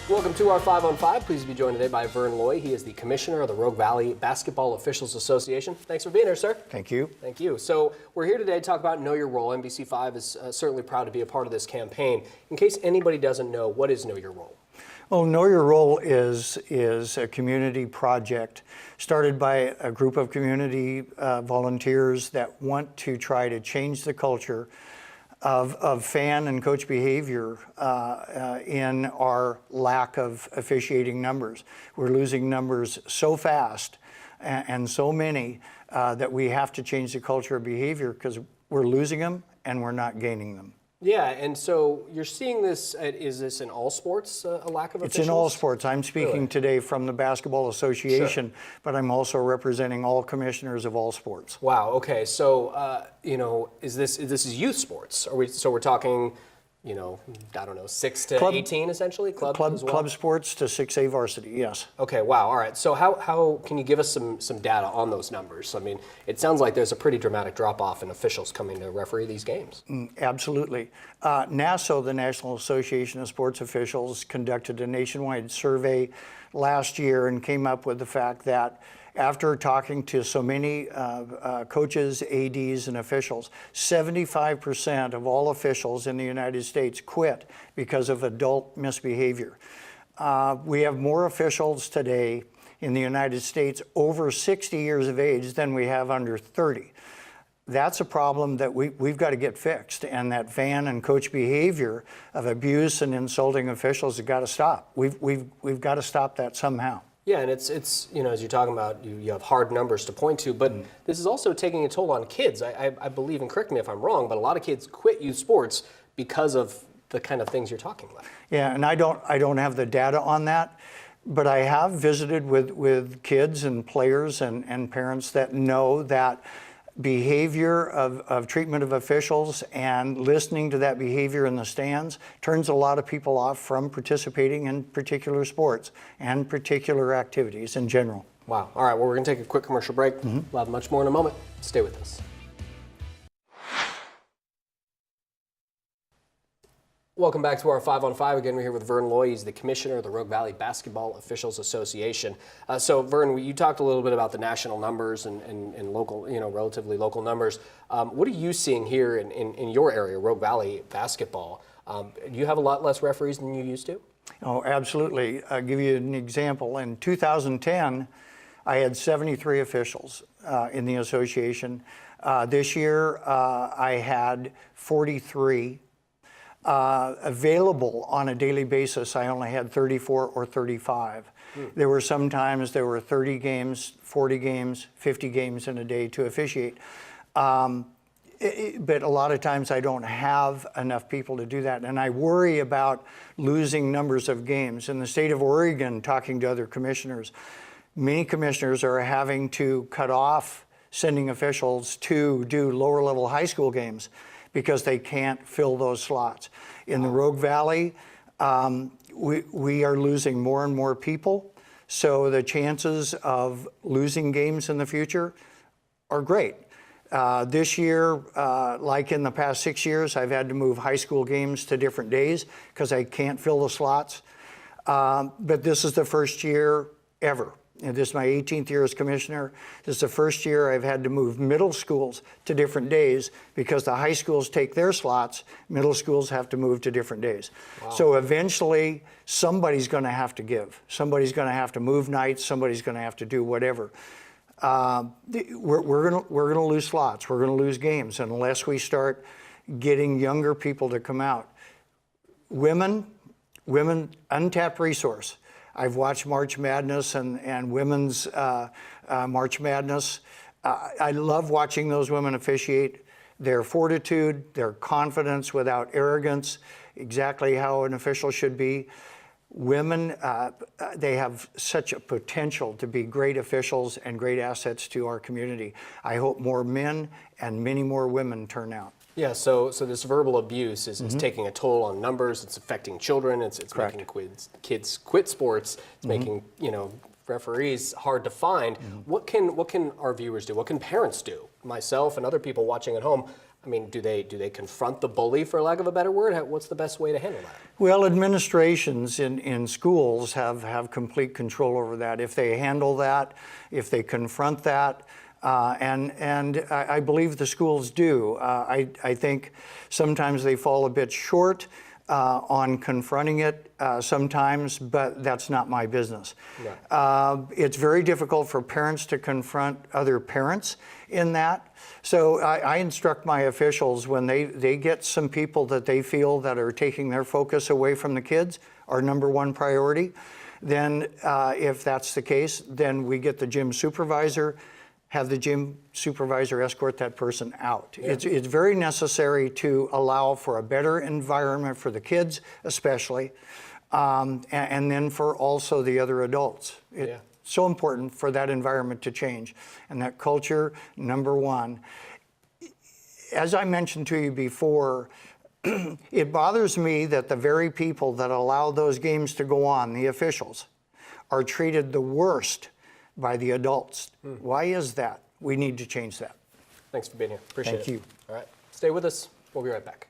Welcome to our 5 on 5. Pleased to be joined today by Vern Loy. He is the Commissioner of the Rogue Valley Basketball Officials Association. Thanks for being here, sir. Thank you. Thank you. So we're here today to talk about Know Your Role. NBC5 is certainly proud to be a part of this campaign. In case anybody doesn't know, what is Know Your Role? Well, Know Your Role is a community project started by a group of community volunteers that want to try to change the culture of fan and coach behavior in our lack of officiating numbers. We're losing numbers so fast and so many that we have to change the culture of behavior because we're losing them and we're not gaining them. Yeah, and so you're seeing this, is this in all sports, a lack of officials? It's in all sports. I'm speaking today from the Basketball Association, but I'm also representing all commissioners of all sports. Wow, okay, so, you know, this is youth sports? So we're talking, you know, I don't know, 6 to 18 essentially? Club sports to 6A varsity, yes. Okay, wow, all right. So how can you give us some data on those numbers? I mean, it sounds like there's a pretty dramatic drop-off in officials coming to referee these games. Absolutely. NASO, the National Association of Sports Officials, conducted a nationwide survey last year and came up with the fact that after talking to so many coaches, ADs, and officials, 75% of all officials in the United States quit because of adult misbehavior. We have more officials today in the United States over 60 years of age than we have under 30. That's a problem that we've got to get fixed, and that fan and coach behavior of abuse and insulting officials has got to stop. We've got to stop that somehow. Yeah, and it's you know, as you're talking about, you have hard numbers to point to, but this is also taking a toll on kids. I believe, and correct me if I'm wrong, but a lot of kids quit youth sports because of the kind of things you're talking about. Yeah, and I don't have the data on that, but I have visited with kids and players and parents that know that behavior of treatment of officials and listening to that behavior in the stands turns a lot of people off from participating in particular sports and particular activities in general. Wow. All right, well, we're going to take a quick commercial break. We'll have much more in a moment. Stay with us. Welcome back to our 5 on 5. Again, we're here with Vern Loy. He's the Commissioner of the Rogue Valley Basketball Officials Association. So, Vern, you talked a little bit about the national numbers and local, you know, relatively local numbers. What are you seeing here in your area, Rogue Valley basketball? Do you have a lot less referees than you used to? Oh, absolutely. I'll give you an example. In 2010, I had 73 officials in the association. This year, I had 43. Available on a daily basis, I only had 34 or 35. There were some times there were 30 games, 40 games, 50 games in a day to officiate. But a lot of times I don't have enough people to do that. And I worry about losing numbers of games. In the state of Oregon, talking to other commissioners, many commissioners are having to cut off sending officials to do lower level high school games because they can't fill those slots. In the Rogue Valley, we are losing more and more people, so the chances of losing games in the future are great. This year, like in the past 6 years, I've had to move high school games to different days because I can't fill the slots. But this is the first year ever. And this is my 18th year as commissioner. This is the first year I've had to move middle schools to different days because the high schools take their slots, middle schools have to move to different days. Wow. So eventually somebody's going to have to give. Somebody's going to have to move nights, somebody's going to have to do whatever. We're going to lose slots, we're going to lose games unless we start getting younger people to come out. Women, untapped resource. I've watched March Madness and women's March Madness. I love watching those women officiate. Their fortitude, their confidence without arrogance, exactly how an official should be. Women, they have such a potential to be great officials and great assets to our community. I hope more men and many more women turn out. Yeah, so this verbal abuse is taking a toll on numbers. It's affecting children. It's making kids quit sports. It's making, you know, referees hard to find. What can our viewers do? What can parents do? Myself and other people watching at home. I mean, do they confront the bully, for lack of a better word? What's the best way to handle that? Well, administrations in schools have complete control over that. If they handle that, if they confront that, and I believe the schools do. I think sometimes they fall a bit short on confronting it sometimes, but that's not my business. Right. It's very difficult for parents to confront other parents in that. So I instruct my officials when they get some people that they feel that are taking their focus away from the kids, our number one priority, then if that's the case, then we get the gym supervisor, have the gym supervisor escort that person out. Yeah. It's very necessary to allow for a better environment for the kids especially, and then for also the other adults. It's so important for that environment to change. And that culture, number one. As I mentioned to you before, it bothers me that the very people that allow those games to go on, the officials, are treated the worst by the adults. Why is that? We need to change that. Thanks for being here. Appreciate it. Thank you. All right. Stay with us. We'll be right back.